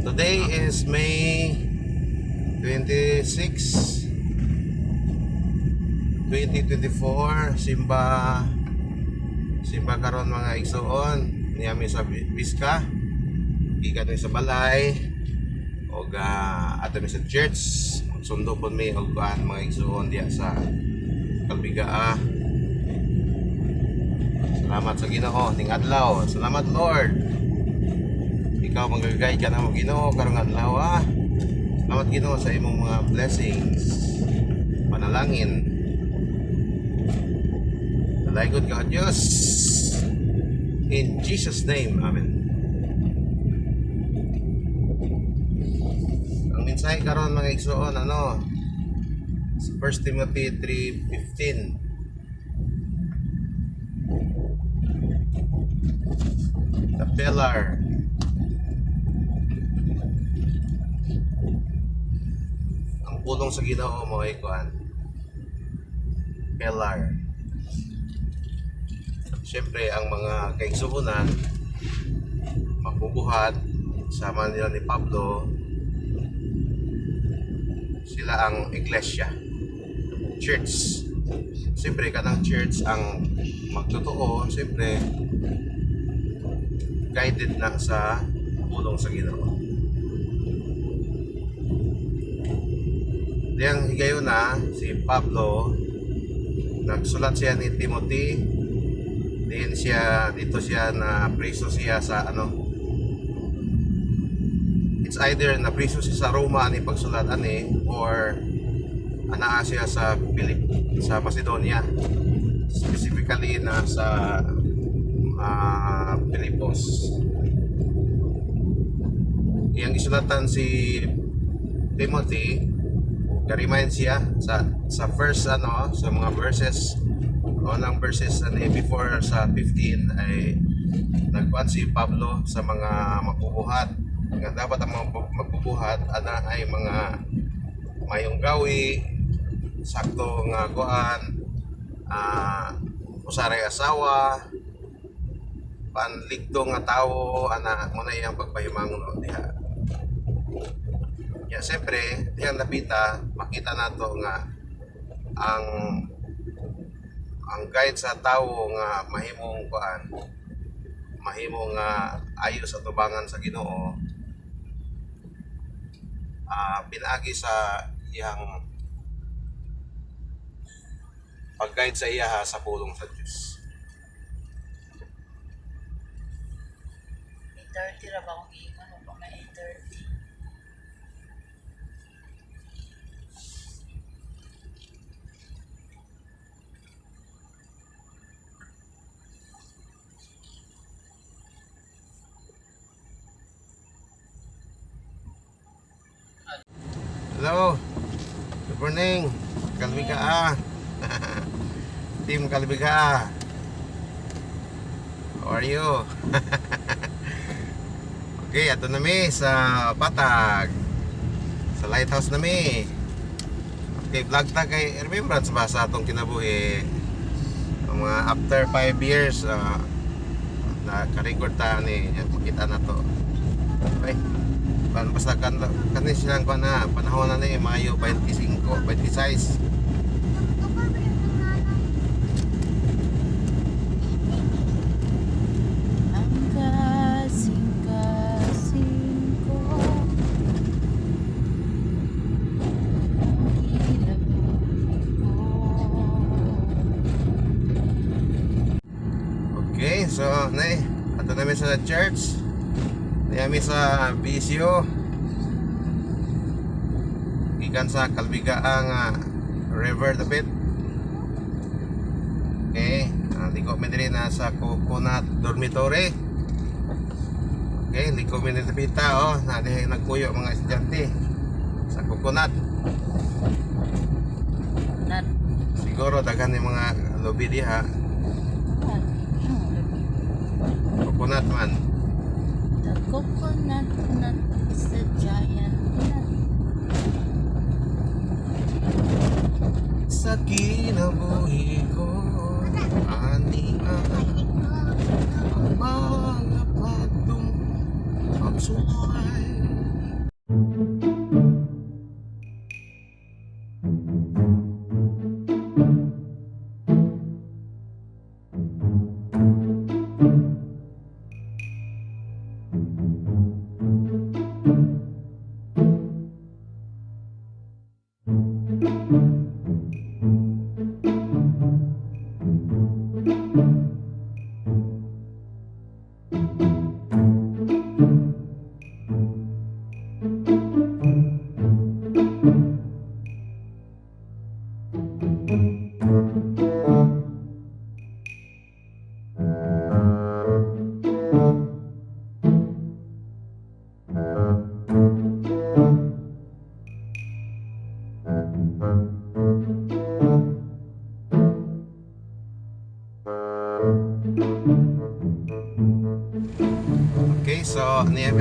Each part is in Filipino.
Today is May 26, 2024. Simba karon mga igsoon niyami sa Biska. Gikan mi sa balay og ato mi sa church. Sundo pud mi og mga igsoon diya sa Kalbigaa. Salamat sa Ginoo ning adlaw. Salamat Lord. Ikaw mag-guide ka na mo Ginoo karong adlaw. Salamat Ginoo sa imong mga blessings. Panalangin. Dalaygon ka Diyos. In Jesus name, Amen. Ang mensahe karon mga igsoon sa 1 Timothy 3:15. The pillar. Ang pulong sa Ginoo mo ay pillar. Siyempre ang mga kaigsuonan mabubuhat sama nila ni Pablo, sila ang iglesia, church. Siyempre kanang church ang magtotoo, siyempre guided na sa pulong sa Ginoo. Diyang higayon na si Pablo, nagsulat siya ni Timothy. Dito siya na preso siya sa it's either na preso siya sa Roma ni pagsulat or anaa siya sa Macedonia, specifically na sa Filipos. Yang isulatan si Timothy, ka-remind siya sa first sa mga verses, unang verses before sa 15 ay nagkuhan si Pablo sa mga magbubuhat nga dapat ang mga magbubuhat ay mga mayong gawi, sakto nga kuan, usaray asawa, panligdo nga tao, muna iyang pagpahimangon diha. Ya siyempre diyang napita makita nato nga ang guide sa tao nga mahimong ayos at tubangan sa Ginoo, pinaagi sa iyang pag-guide sa iya sa pulong sa Diyos. 8:30 ra ba akong giingon o pa may 8:30? Hello, good morning, Kalbigaa. Team Kalbigaa, how are you? Okay, ato na mi sa Patag, sa lighthouse na mi. Okay, vlog ta kay remembrance ba sa atong kinabuhi, ang mga after 5 years na ka-record ta ni makita na to. Okay, basta kanin silang panahon na ni Mayo 25, 26. Okay, so ato namin sa church. Nami sa Bisyo. Gikan sa Kalbigaa River Dapit. Okay, liko mi diri na sa Coconut Dormitory. Okay, liko mi diri pita nagpuyo mga estudyante sa Coconut. Siguro daghan ni mga lobby diha. Coconut man. The coconut nut is a giant nut. Sa kinabuhi ko, ani ang mga pagdong pagsuway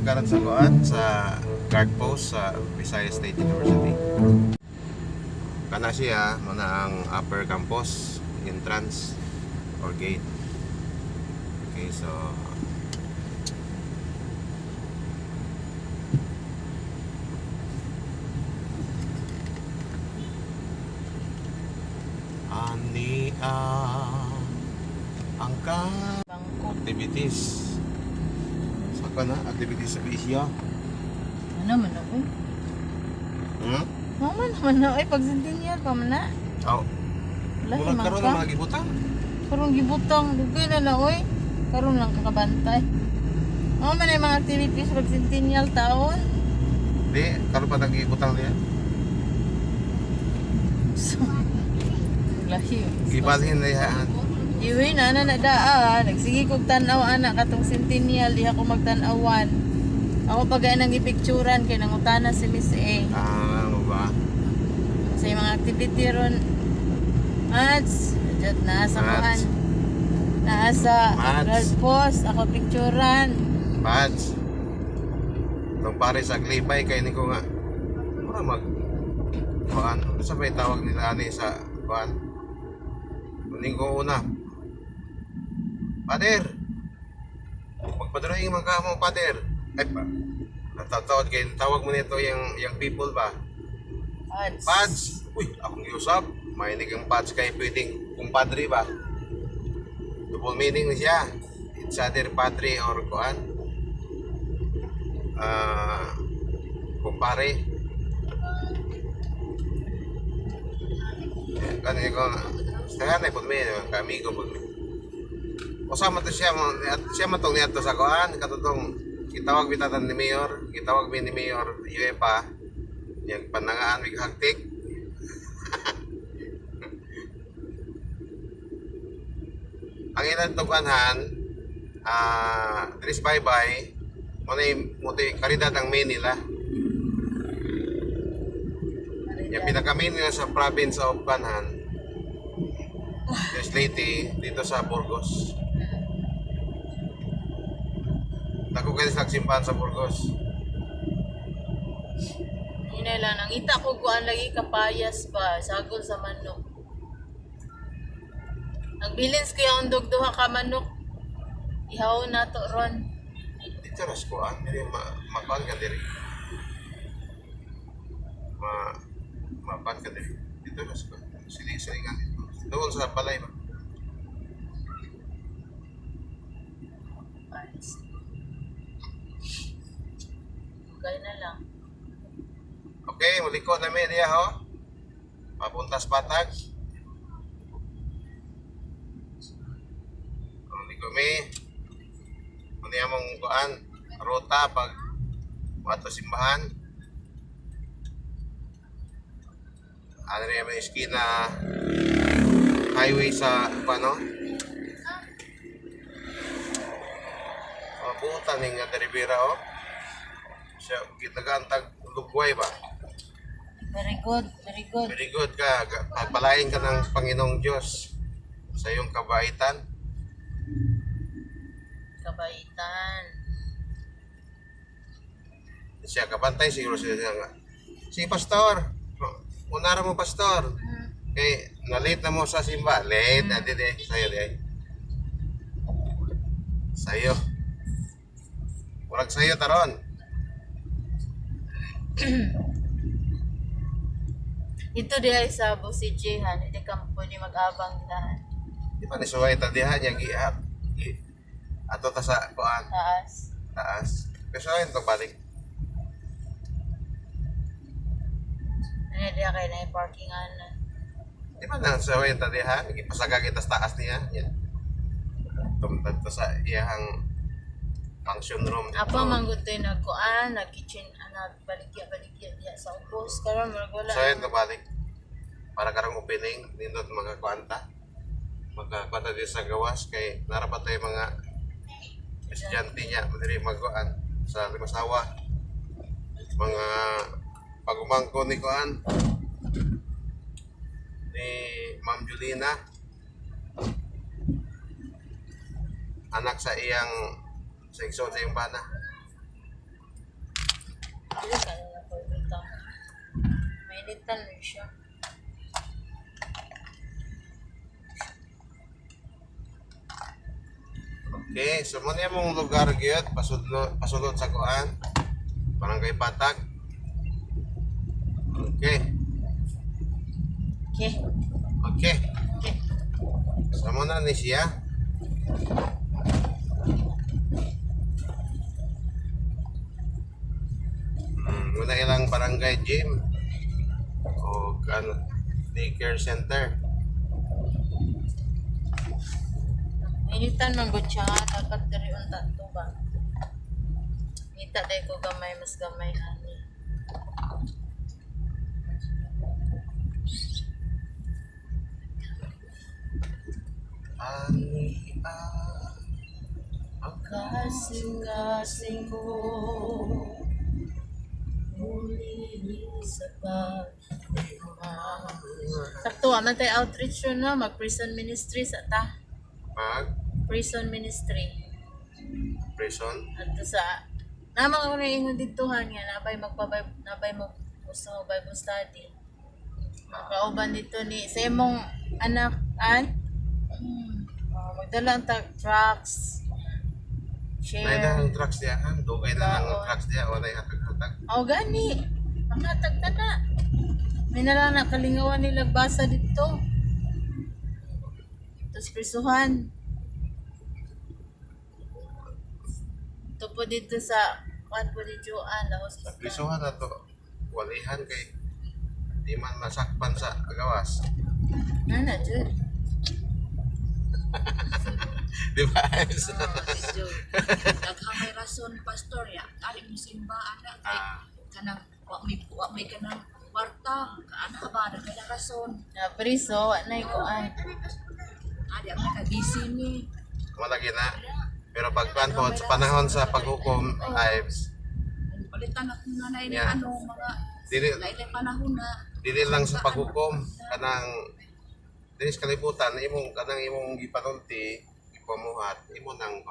karon sa kuan sa guard post sa Visayas State University. Kana siya mo na ang upper campus entrance or gate. Okay, so ani ang Bangko. activities. Saka na activities sa bisyo. Ano man ako? Hmm? Mama naman na. Ay, pag centennial pa man na. Oh, Wala mula man karon ka. na mga gibutang. Karong gibutang. Dugay na na, oy. Karon lang kakabantay. Ano man yung mga activities pag centennial taon? Di, karon pa nagibutang niya. So, lahi. Gibalhin na yan. Iwi na na daa. Nagsige kog tanaw anak katong centennial. Di ako magtanawan. Ako pagay nang ipicturan kay nangutana si Miss A. Ano ba? Sa mga activity ron. Mats, jud na sa Mats. kuan. Nasa Mats. guard post ako picturan. Pads. Itong pare sa Glibay, kaya ni ko nga. Mura mag... Kuan, ano sa may tawag nila ani sa kuan? Muning ko una. Pader! Magpadrawing mga mo, Pader. Ay pa. Natatawad kayo, tawag mo nito yung people ba? Mats. Pads! Uy, akong iusap. Mainig ang pads kayo pwedeng kumpadre ba? Double meaning na siya. It's either padre or kuan. Kumpare. Kani ko stahan ay pudme kami ko pudme. Usama to siya matong niya to sa kuan katutong gitawag bitatan ni Mayor, gitawag mi ni Mayor UEFA yang panangaan mig hagtik. Ang ilan to kuanhan Tris bye-bye muti kalidad ang main nila. Yung pinaka-main nila sa province of Banhan, Leyte, dito sa Burgos. Dako kayo nagsimbahan sa Burgos. Ina lang nangita ko kuan lagi kapayas ba sagol sa manok. Nagbilins ko yung duha ka manok. Ihaw na to ron. Dito ras ko diri makuan ka diri. Mapan ka diri. Dito ras ko. Siling-silingan dito. Doon sa balay ba? Kaya na lang. Okay, muliko na mi diya ho. Papuntas patag. Muliko mi. Muni among kuan ruta pag wato simbahan. Ano rin yung iskina highway sa ano? Mabutan nga Rivera oh. Siya gitagantag lugway ba? Very good, very good. Very good ka. Pagpalain ka ng Panginoong Diyos sa iyong kabaitan. Kabaitan. Siya kabantay siguro siya nga. Si Pastor, unara mo Pastor. Okay, na-late na mo sa simba. Late, adi de. Sa'yo de. Sa'yo. Walang sa'yo taron. Ito di ay sa Busi Jihan. Hindi ka pwede mag-abang lahat. Di ba nisuway tadihan niya giat. Ato ta sa kuan Taas. taas. Kasi ayun to balik. Ano di kay na yung parkingan na. Di ba nang suway tadihan gipasaga kita sa taas niya. Yan. Tumtad to sa iyang function room dito. Apa manggod tayo nagkuan, nag-kitchen, nagbaligya diya sa ubos. Karon wala. So ayun to balik. Para karang opening nindot mga kuanta. Magkakwanta din sa gawas kay narapat tayo mga estudyante niya madiri magkuan sa Limasawa. Mga pagumangko ni kuan ni Ma'am Julina, anak sa iyang sa igsoon sa iyang bana. Mainitan rin siya. Okay, so mo niya mong lugar gyud pasulod sa kuan. Barangay Patag. Okay. Okay. Okay. Okay. So mo na ni siya. Muna ilang barangay gym o ano, daycare center. Mainitan man gud siya. Dapat diri unta to ba? Kita day ko gamay mas gamay ani. Ani ang Kasing-kasing ko muli sa sakto aman tay outreach yun no, mag prison ministry sa ta. mag Prison ministry. prison. Adto sa namang ako na ingon ditohan nga nabay mo gusto mo Bible study. Makauban dito ni sa imong anak an magdala ang trucks. Nay Share. na ang trucks diya kan, dugay na lang ang Baon. trucks diya wala hatag-hatag. O gani. Ang hatag ka na. May nalang nakalingawan nila basa dito. Tapos prisuhan. Ito po dito sa kuan po ni Joanne na Sa hospital. prisuhan na to walihan kay di man masakpan sa agawas. Nana, Jud. Di ba? Naghamay rason pastor ya ari mo simba ana kay kanang wa may kanang kwarta ana ka ba nagkaya rason Na priso, anay kuan. ari ang nakabisi ni Malagi na. Pero pagkuan po sa panahon sa paghukom ay palitan ako na na ini Yeah. ano mga dili lain panahon na dili lang sa paghukom kanang dili sa kalibutan imong kanang imong gipanulti ipamuhat imo nang